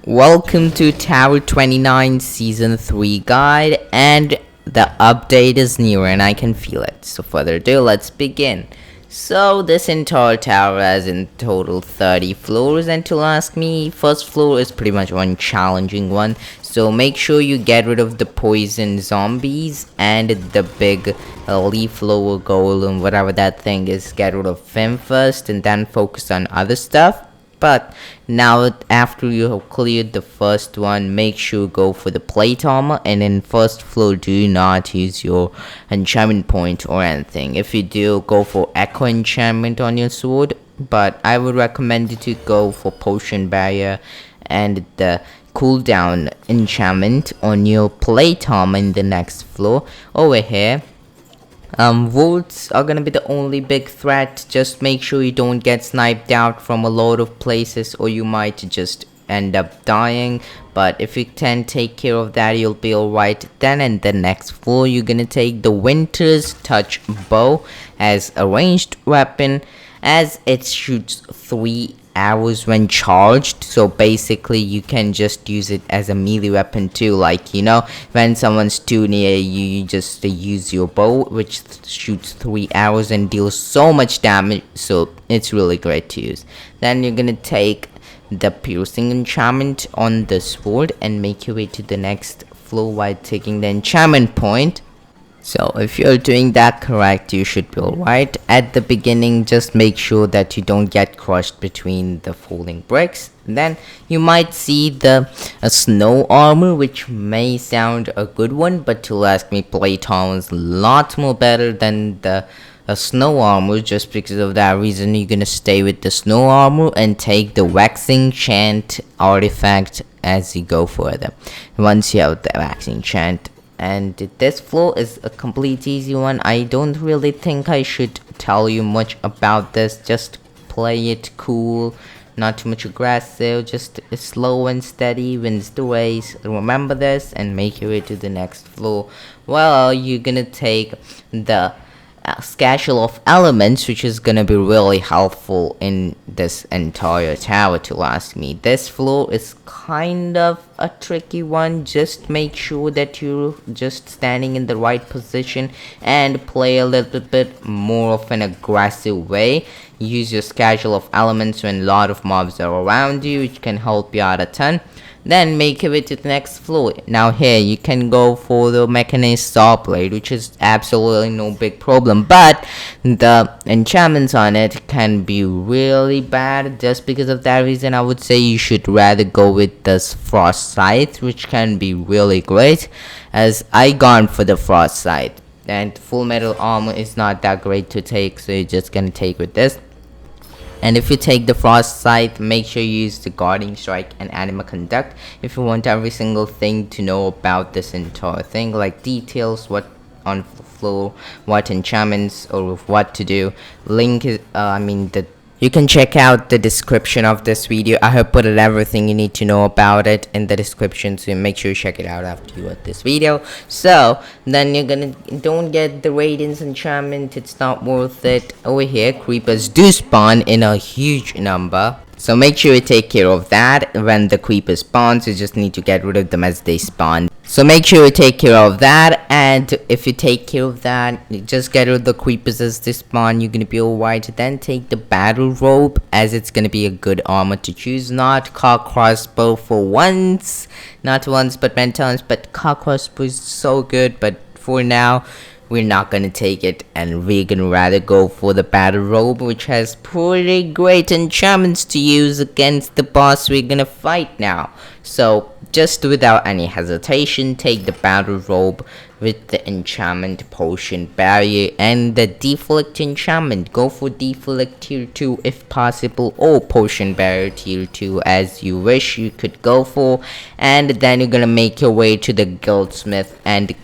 Welcome to Tower 29 Season 3 guide, and the update is near and I can feel it. So further ado, let's begin. So this entire tower has in total 30 floors, and to ask me, first floor is pretty much one challenging one. So make sure you get rid of the poison zombies and the big leaf lower golem, whatever that thing is. Get rid of him first and then focus on other stuff. But now after you have cleared the first one, make sure you go for the plate armor, and in first floor do not use your enchantment point or anything. If you do, go for echo enchantment on your sword, but I would recommend you to go for potion barrier and the cooldown enchantment on your plate armor in the next floor. Over here, wolves are gonna be the only big threat. Just make sure you don't get sniped out from a lot of places, or you might just end up dying. But if you can take care of that, you'll be alright. Then in the next floor, you're gonna take the Winter's Touch bow as a ranged weapon, as it shoots 3 arrows when charged. So basically you can just use it as a melee weapon too, like, you know, when someone's too near you, you just use your bow, which shoots 3 arrows and deals so much damage. So it's really great to use. Then you're gonna take the piercing enchantment on the sword and make your way to the next floor while taking the enchantment point. So if you're doing that correct, you should be alright. At the beginning, just make sure that you don't get crushed between the falling bricks. Then you might see the snow armor, which may sound a good one, but to ask me, plate armor is a lot more better than the snow armor. Just because of that reason, you're gonna stay with the snow armor and take the Vexing chant artifact as you go further. Once you have the Vexing chant. And this floor is a complete easy one. I don't really think I should tell you much about this. Just play it cool, not too much aggressive, just slow and steady wins the race. Remember this and make your way to the next floor. Well, you're gonna take the Satchel of elements, which is gonna be really helpful in this entire tower. To ask me, this floor is kind of a tricky one. Just make sure that you're just standing in the right position and play a little bit more of an aggressive way. Use your Satchel of elements when a lot of mobs are around you, which can help you out a ton. Then make your way to the next floor. Now here you can go for the mechanized saw blade, which is absolutely no big problem, but the enchantments on it can be really bad. Just because of that reason, I would say you should rather go with this frost scythe, which can be really great, as I gone for the frost scythe. And full metal armor is not that great to take, so you're just gonna take with this. And if you take the frost scythe, make sure you use the guarding strike and Anima conduct if you want every single thing to know about this entire thing, like details, what on floor, what enchantments, or what to do. Link is you can check out the description of this video. I have put everything you need to know about it in the description, so make sure you check it out after you watch this video. So then don't get the Radiance enchantment, it's not worth it. Over here, creepers do spawn in a huge number, so make sure you take care of that. When the creeper spawns, you just need to get rid of them as they spawn. So make sure you take care of that, and if you take care of that, just get rid of the creepers as they spawn, you're gonna be alright. Then take the battle robe, as it's gonna be a good armor to choose. Not car crossbow for once, not once but many times, but car crossbow is so good, but for now we're not gonna take it, and we're gonna rather go for the battle robe, which has pretty great enchantments to use against the boss we're gonna fight now. So just without any hesitation, take the battle robe with the enchantment potion barrier and the deflect enchantment. Go for deflect tier 2 if possible, or potion barrier tier 2, as you wish you could go for. And then you're gonna make your way to the Gildsmith, and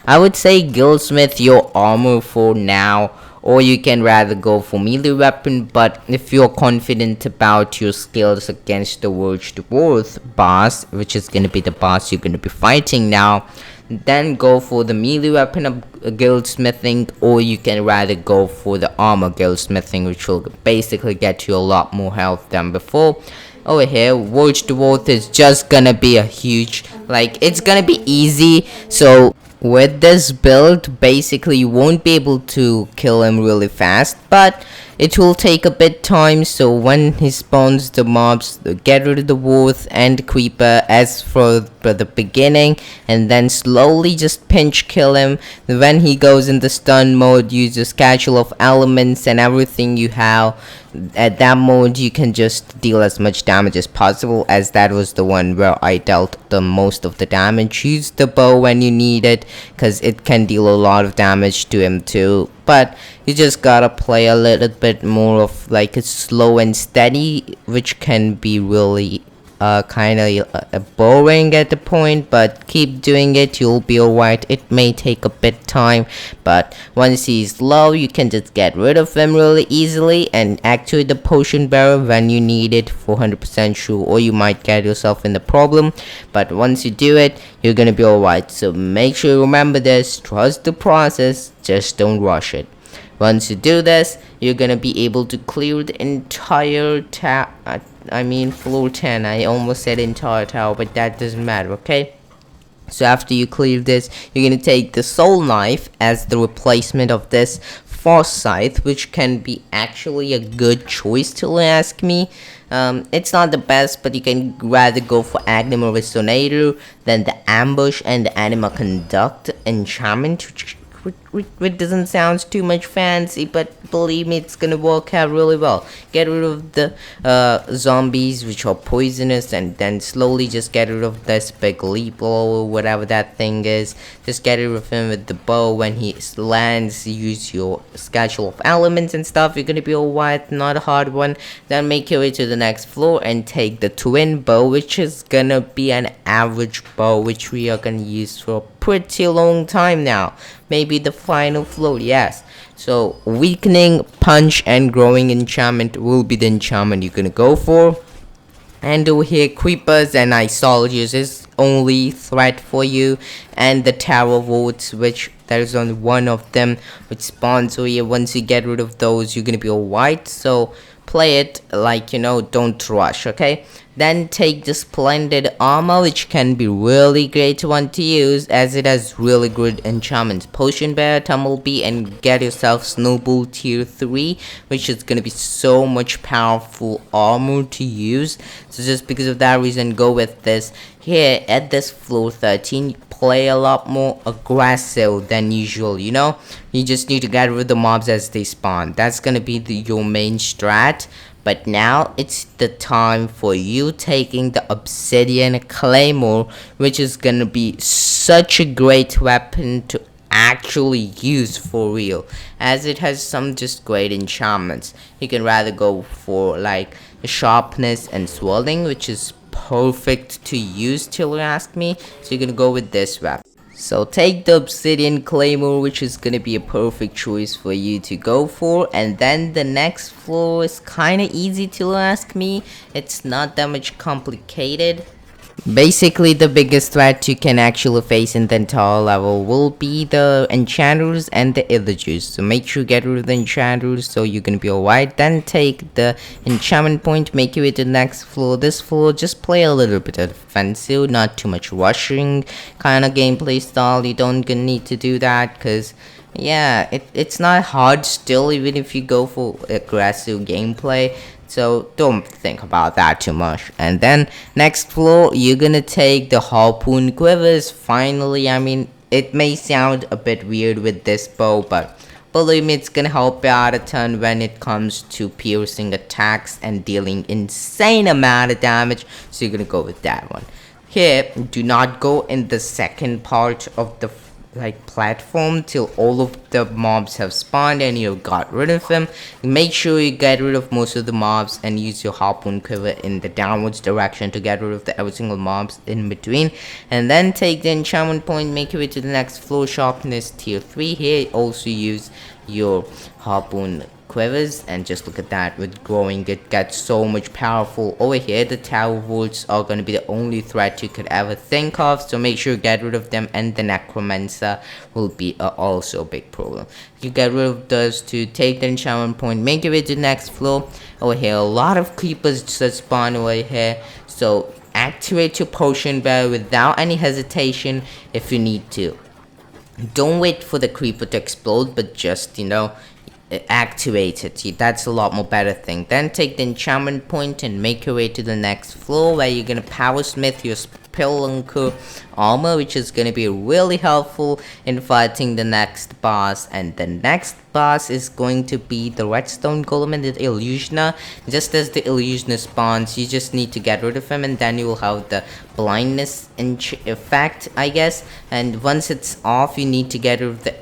I would say Gildsmith Your armor for now, or you can rather go for melee weapon. But if you're confident about your skills against the Verge Dwarf boss, which is going to be the boss you're going to be fighting now, then go for the melee weapon of guildsmithing, or you can rather go for the armor guildsmithing, which will basically get you a lot more health than before. over here, Watch the Wolf is just gonna be a huge, like, it's gonna be easy. So with this build, basically you won't be able to kill him really fast, but it will take a bit time. So when he spawns the mobs, get rid of the wolf and creeper as for the beginning, and then slowly just pinch kill him. When he goes in the stun mode, use the Satchel of elements and everything you have. At that mode you can just deal as much damage as possible, as that was the one where I dealt the most of the damage. Use the bow when you need it, because it can deal a lot of damage to him too, but you just gotta play a little bit more of like a slow and steady, which can be really kind of boring at the point, but keep doing it, you'll be alright. It may take a bit time, but once he's low, you can just get rid of him really easily and activate the potion barrel when you need it for 100% sure, or you might get yourself in the problem. But once you do it, you're gonna be alright. So make sure you remember this, trust the process, just don't rush it. Once you do this, you're gonna be able to clear the entire floor 10. I almost said entire tower, but that doesn't matter, okay? So after you clear this, you're gonna take the soul knife as the replacement of this for Scythe, which can be actually a good choice till you ask me. It's not the best, but you can rather go for Egnima resonator than the ambush and the Anima conduct enchantment, which doesn't sound too much fancy, but believe me, it's gonna work out really well. Get rid of the zombies which are poisonous, and then slowly just get rid of this big leap or whatever that thing is. Just get rid of him with the bow. When he lands, use your Satchel of elements and stuff. You're gonna be alright, not a hard one. Then make your way to the next floor and take the twin bow, which is gonna be an average bow, which we are gonna use for a pretty long time now. Maybe the final floor, yes. So weakening, punch, and growing enchantment will be the enchantment you're gonna go for. And over here, creepers and ice soldiers is only threat for you, and the tower votes, which there's only one of them which spawns. So here, once you get rid of those, you're gonna be alright. So play it like, you know, don't rush, okay? Then take the splendid armor, which can be really great one to use, as it has really good enchantments. Potion bear, tumblebee, and get yourself snowball tier 3, which is gonna be so much powerful armor to use. So just because of that reason, go with this. Here at this floor 13, play a lot more aggressive than usual, you know? You just need to get rid of the mobs as they spawn. That's gonna be your main strat. But now it's the time for you taking the obsidian claymore, which is gonna be such a great weapon to actually use for real, as it has some just great enchantments. You can rather go for like sharpness and swirling, which is perfect to use till you ask me. So you're gonna go with this weapon. So take the obsidian claymore, which is gonna be a perfect choice for you to go for. And then the next floor is kinda easy to ask me. It's not that much complicated. Basically, the biggest threat you can actually face in the entire level will be the enchanters and the illagers. So make sure you get rid of the enchanters, so you're gonna be alright. Then take the enchantment point, make your way to the next floor. This floor, just play a little bit offensive, not too much rushing kind of gameplay style. You don't gonna need to do that, because yeah, it's not hard still, even if you go for aggressive gameplay. So don't think about that too much. And then next floor, you're gonna take the harpoon quivers. Finally, I mean, it may sound a bit weird with this bow, but believe me, it's gonna help you out a ton when it comes to piercing attacks and dealing insane amount of damage. So you're gonna go with that one. Here, do not go in the second part of the platform till all of the mobs have spawned and you've got rid of them. Make sure you get rid of most of the mobs and use your harpoon quiver in the downwards direction to get rid of every single mobs in between. And then take the enchantment point, make your way to the next floor, sharpness tier 3. Here also use your harpoon quivers, and just look at that. With growing, it gets so much powerful. Over here, the tower vaults are going to be the only threat you could ever think of, so make sure you get rid of them. And the necromancer will be also a big problem. You get rid of those to take the enchantment point, make your way to the next floor. Over here, a lot of creepers just spawn over here, so activate your potion bearer without any hesitation if you need to. Don't wait for the creeper to explode, but just, you know, activate it. That's a lot more better thing. Then take the enchantment point and make your way to the next floor, where you're gonna power smith your Spelunker armor, which is gonna be really helpful in fighting the next boss. And the next boss is going to be the redstone golem and the illusioner. Just as the illusioner spawns, you just need to get rid of him, and then you will have the blindness effect, I guess. And once it's off, you need to get rid of the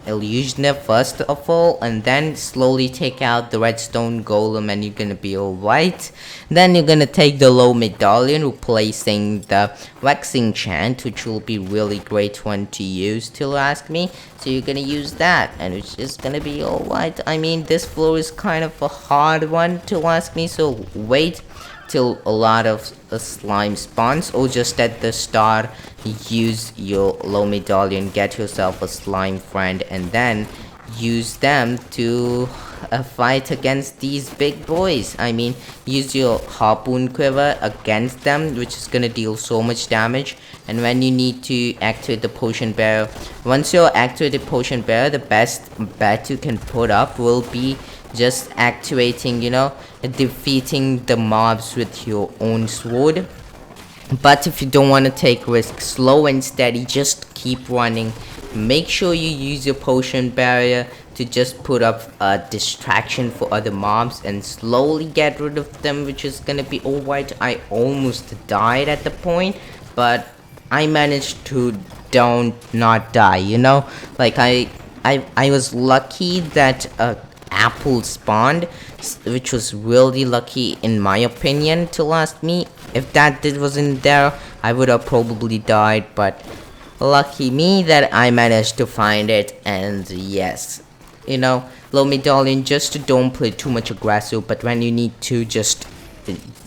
illusioner first of all, and then slowly take out the redstone golem, and you're gonna be alright. Then you're gonna take the low medallion, replacing the Vexing chant, which will be really great one to use, till ask me. So you're gonna use that, and it's just gonna be alright. I mean, this floor is kind of a hard one to ask me, so wait till a lot of slime spawns, or just at the start use your low medallion, get yourself a slime friend, and then use them to fight against these big boys. I mean, use your harpoon quiver against them, which is gonna deal so much damage. And when you need to activate the potion bearer, once you activate the potion bearer, the best bet you can put up will be just activating, you know, defeating the mobs with your own sword. But if you don't want to take risks, slow and steady, just keep running. Make sure you use your potion barrier to just put up a distraction for other mobs and slowly get rid of them, which is gonna be alright. I almost died at the point, but I managed to not die, you know. Like I was lucky that apple spawned, which was really lucky in my opinion to last me. If that wasn't there, I would have probably died, but lucky me that I managed to find it. And yes, you know, low medallion, just don't play too much aggressive, but when you need to, just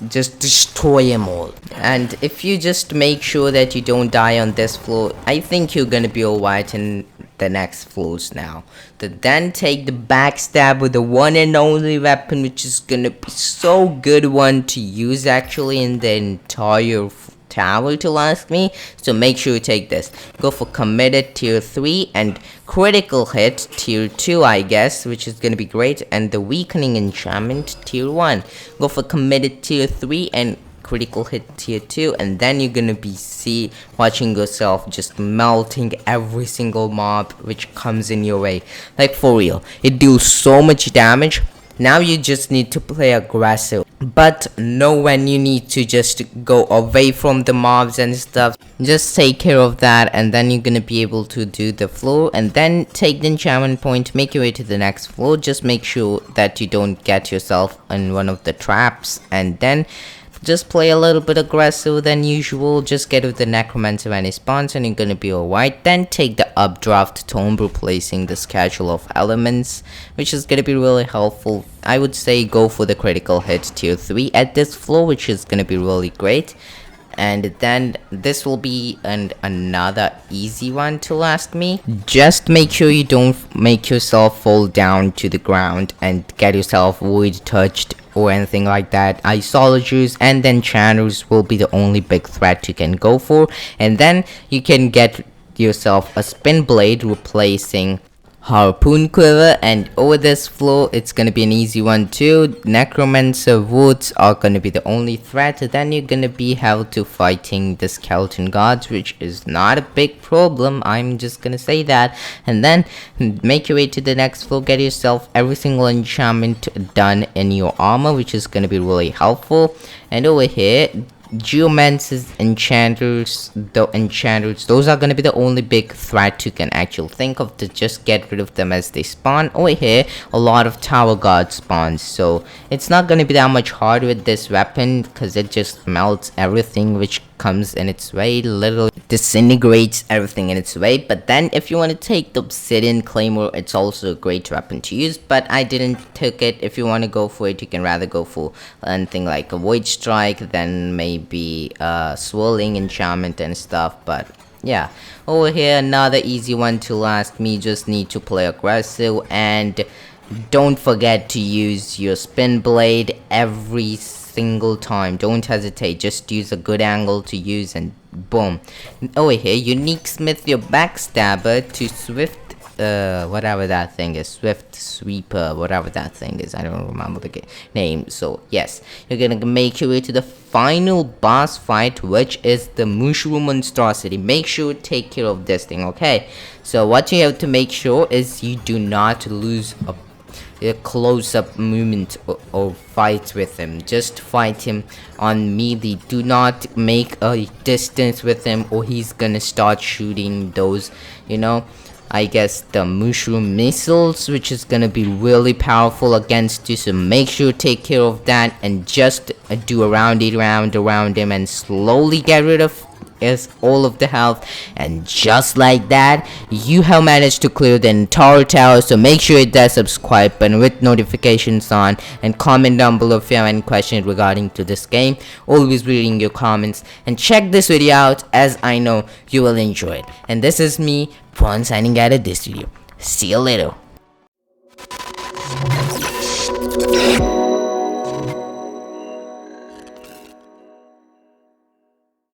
destroy them all. And if you just make sure that you don't die on this floor, I think you're gonna be alright in the next floors now. Then take the backstab with the one and only weapon, which is gonna be so good one to use actually in the entire tower to ask me. So make sure you take this. Go for committed tier 3 and critical hit tier 2, I guess, which is gonna be great, and the weakening enchantment tier 1. Go for committed tier 3 and critical hit tier 2, and then you're gonna be watching yourself just melting every single mob which comes in your way. Like, for real, it deals so much damage. Now you just need to play aggressive, but know when you need to just go away from the mobs and stuff. Just take care of that, and then you're gonna be able to do the floor, and then take the enchantment point, make your way to the next floor. Just make sure that you don't get yourself in one of the traps, and then just play a little bit aggressive than usual. Just get with the necromancer when he spawns, and you're gonna be alright. Then take the updraft tomb, replacing the Satchel of elements, which is gonna be really helpful. I would say go for the critical hit tier 3 at this floor, which is gonna be really great. And then this will be another easy one to ask me. Just make sure you don't make yourself fall down to the ground and get yourself void touched or anything like that. Isologers and then enchanters will be the only big threat you can go for, and then you can get yourself a spin blade, replacing harpoon quiver. And over this floor, it's gonna be an easy one too. Necromancer woods are gonna be the only threat. Then you're gonna be held to fighting the skeleton gods, which is not a big problem, I'm just gonna say that. And then make your way to the next floor, get yourself every single enchantment done in your armor, which is gonna be really helpful. And over here, geomancers, enchanters, those are gonna be the only big threat you can actually think of, to just get rid of them as they spawn. Over here, a lot of tower guard spawns, so it's not gonna be that much hard with this weapon, because it just melts everything which comes in its way, literally disintegrates everything in its way. But then if you want to take the obsidian claymore, it's also a great weapon to use, but I didn't took it. If you want to go for it, you can rather go for anything like a void strike, then maybe swirling enchantment and stuff. But yeah, over here another easy one to last me. Just need to play aggressive, and don't forget to use your spin blade every single time. Don't hesitate, just use a good angle to use, and boom. Over here, unique smith your backstabber to swift whatever that thing is, swift sweeper, whatever that thing is, I don't remember the name. So yes, you're gonna make your way to the final boss fight, which is the mushroom monstrosity. Make sure to take care of this thing, okay? So what you have to make sure is you do not lose a close-up movement or fight with him. Just fight him on melee. Do not make a distance with him, or he's gonna start shooting those, you know, I guess the mushroom missiles, which is gonna be really powerful against you. So make sure to take care of that, and just do a round around him, and slowly get rid of all of the health. And just like that, you have managed to clear the entire tower. So make sure you hit that subscribe button with notifications on, and comment down below if you have any questions regarding to this game. Always reading your comments, and check this video out, as I know you will enjoy it. And this is me, Prahant, signing out of this video. See you later.